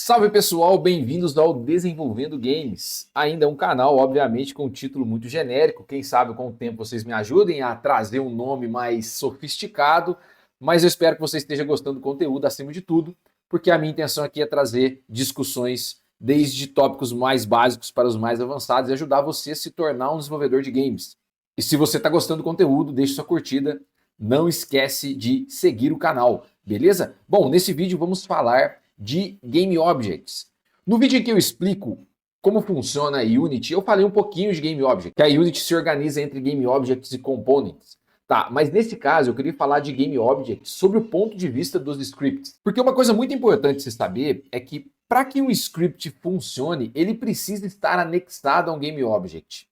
Salve pessoal, bem-vindos ao Desenvolvendo Games. Ainda é um canal, obviamente, com um título muito genérico. Quem sabe com o tempo vocês me ajudem a trazer um nome mais sofisticado. Mas eu espero que você esteja gostando do conteúdo acima de tudo, porque a minha intenção aqui é trazer discussões desde tópicos mais básicos para os mais avançados e ajudar você a se tornar um desenvolvedor de games. E se você está gostando do conteúdo, deixe sua curtida. Não esquece de seguir o canal, beleza? Bom, nesse vídeo vamos falar de Game Objects. No vídeo em que eu explico como funciona a Unity, eu falei um pouquinho de Game Object, que a Unity se organiza entre Game Objects e Components. Tá, mas nesse caso eu queria falar de Game Objects sobre o ponto de vista dos scripts. Porque uma coisa muito importante se saber é que para que um script funcione, ele precisa estar anexado a um Game Object.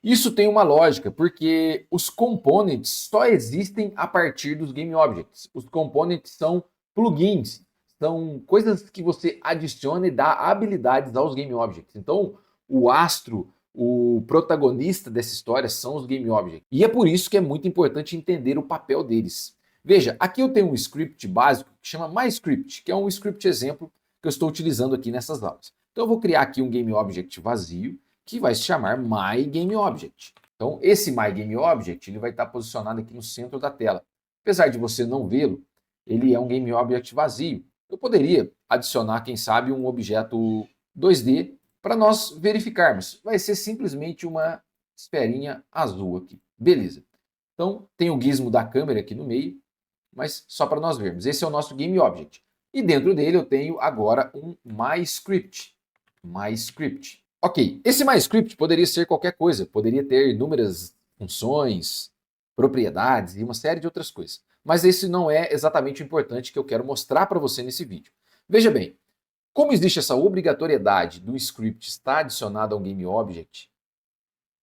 Isso tem uma lógica, porque os components só existem a partir dos Game Objects. Os components são plugins, são coisas que você adiciona e dá habilidades aos Game Objects. Então, o astro, o protagonista dessa história são os Game Objects. E é por isso que é muito importante entender o papel deles. Veja, aqui eu tenho um script básico que chama MyScript, que é um script exemplo que eu estou utilizando aqui nessas aulas. Então eu vou criar aqui um Game Object vazio, que vai se chamar MyGameObject. Então, esse MyGameObject ele vai estar posicionado aqui no centro da tela. Apesar de você não vê-lo, ele é um GameObject vazio. Eu poderia adicionar, quem sabe, um objeto 2D para nós verificarmos. Vai ser simplesmente uma esferinha azul aqui. Beleza. Então, tem o gizmo da câmera aqui no meio, mas só para nós vermos. Esse é o nosso GameObject. E dentro dele eu tenho agora um MyScript. MyScript. Ok, esse MyScript poderia ser qualquer coisa, poderia ter inúmeras funções, propriedades e uma série de outras coisas. Mas esse não é exatamente o importante que eu quero mostrar para você nesse vídeo. Veja bem, como existe essa obrigatoriedade do script estar adicionado a um GameObject,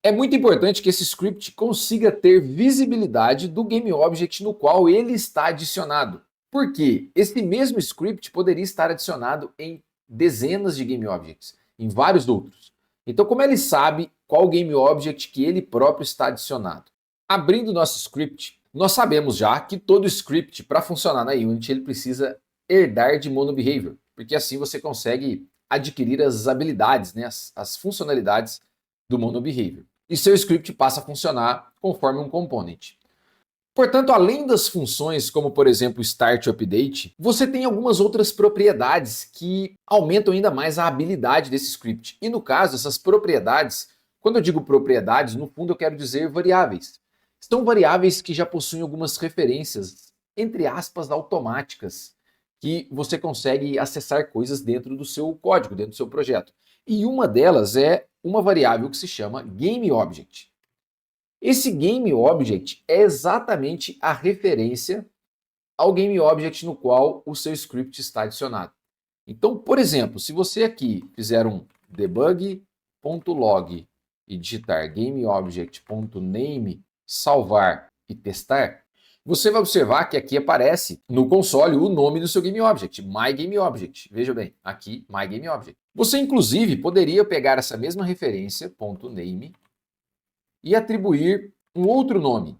é muito importante que esse script consiga ter visibilidade do GameObject no qual ele está adicionado. Porque esse mesmo script poderia estar adicionado em dezenas de GameObjects, em vários outros. Então, como ele sabe qual GameObject que ele próprio está adicionado? Abrindo nosso script, nós sabemos já que todo script, para funcionar na Unity, ele precisa herdar de MonoBehavior, porque assim você consegue adquirir as habilidades, né, as funcionalidades do MonoBehavior. E seu script passa a funcionar conforme um component. Portanto, além das funções como, por exemplo, Start e Update, você tem algumas outras propriedades que aumentam ainda mais a habilidade desse script. E no caso, essas propriedades, quando eu digo propriedades, no fundo eu quero dizer variáveis. São variáveis que já possuem algumas referências, entre aspas, automáticas, que você consegue acessar coisas dentro do seu código, dentro do seu projeto. E uma delas é uma variável que se chama GameObject. Esse GameObject é exatamente a referência ao GameObject no qual o seu script está adicionado. Então, por exemplo, se você aqui fizer um debug.log e digitar GameObject.name, salvar e testar, você vai observar que aqui aparece no console o nome do seu GameObject, MyGameObject. Veja bem, aqui MyGameObject. Você inclusive poderia pegar essa mesma referência, .name, e atribuir um outro nome.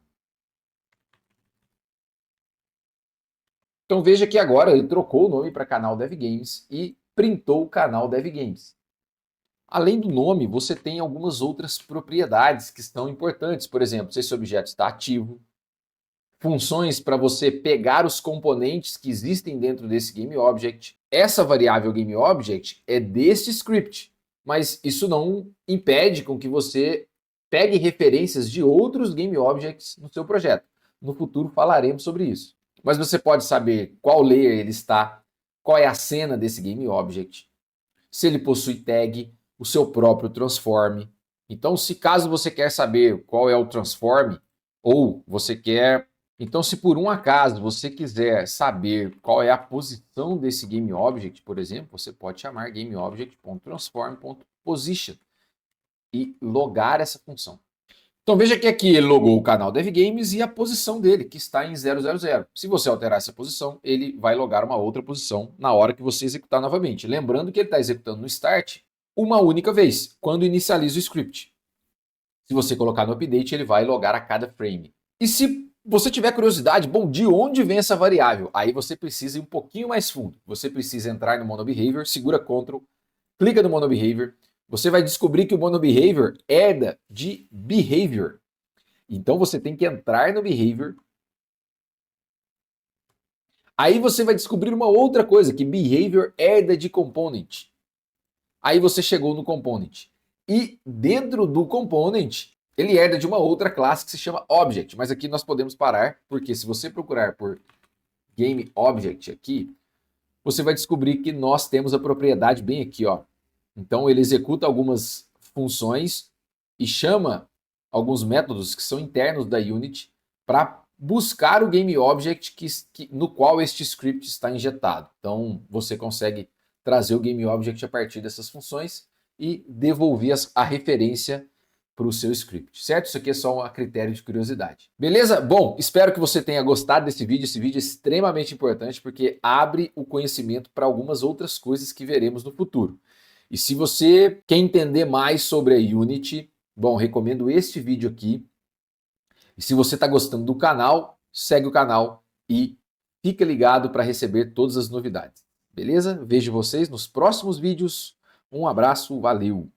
Então veja que agora ele trocou o nome para canal Dev Games e printou o canal Dev Games. Além do nome, você tem algumas outras propriedades que estão importantes. Por exemplo, se esse objeto está ativo, funções para você pegar os componentes que existem dentro desse GameObject. Essa variável GameObject é desse script, mas isso não impede com que você pegue referências de outros GameObjects no seu projeto. No futuro falaremos sobre isso. Mas você pode saber qual layer ele está, qual é a cena desse GameObject, se ele possui tag, o seu próprio transform. Então, se caso você quer saber qual é o transform, ou você quer... Então, se por um acaso você quiser saber qual é a posição desse GameObject, por exemplo, você pode chamar GameObject.transform.position e logar essa função. Então veja que aqui ele logou o canal Dev Games e a posição dele, que está em 000. Se você alterar essa posição, ele vai logar uma outra posição na hora que você executar novamente. Lembrando que ele está executando no Start uma única vez, quando inicializa o script. Se você colocar no Update, ele vai logar a cada frame. E se você tiver curiosidade, bom, de onde vem essa variável? Aí você precisa ir um pouquinho mais fundo. Você precisa entrar no MonoBehavior, segura Ctrl, clica no MonoBehavior. Você vai descobrir que o MonoBehavior herda de Behavior. Então você tem que entrar no Behavior. Aí você vai descobrir uma outra coisa, que Behavior herda de Component. Aí você chegou no Component. E dentro do Component, ele herda de uma outra classe que se chama Object. Mas aqui nós podemos parar, porque se você procurar por Game Object aqui, você vai descobrir que nós temos a propriedade bem aqui, ó. Então ele executa algumas funções e chama alguns métodos que são internos da Unity para buscar o Game Object no qual este script está injetado. Então você consegue trazer o Game Object a partir dessas funções e devolver a referência para o seu script, certo? Isso aqui é só a critério de curiosidade. Beleza? Bom, espero que você tenha gostado desse vídeo. Esse vídeo é extremamente importante porque abre o conhecimento para algumas outras coisas que veremos no futuro. E se você quer entender mais sobre a Unity, bom, recomendo este vídeo aqui. E se você está gostando do canal, segue o canal e fica ligado para receber todas as novidades. Beleza? Vejo vocês nos próximos vídeos. Um abraço, valeu!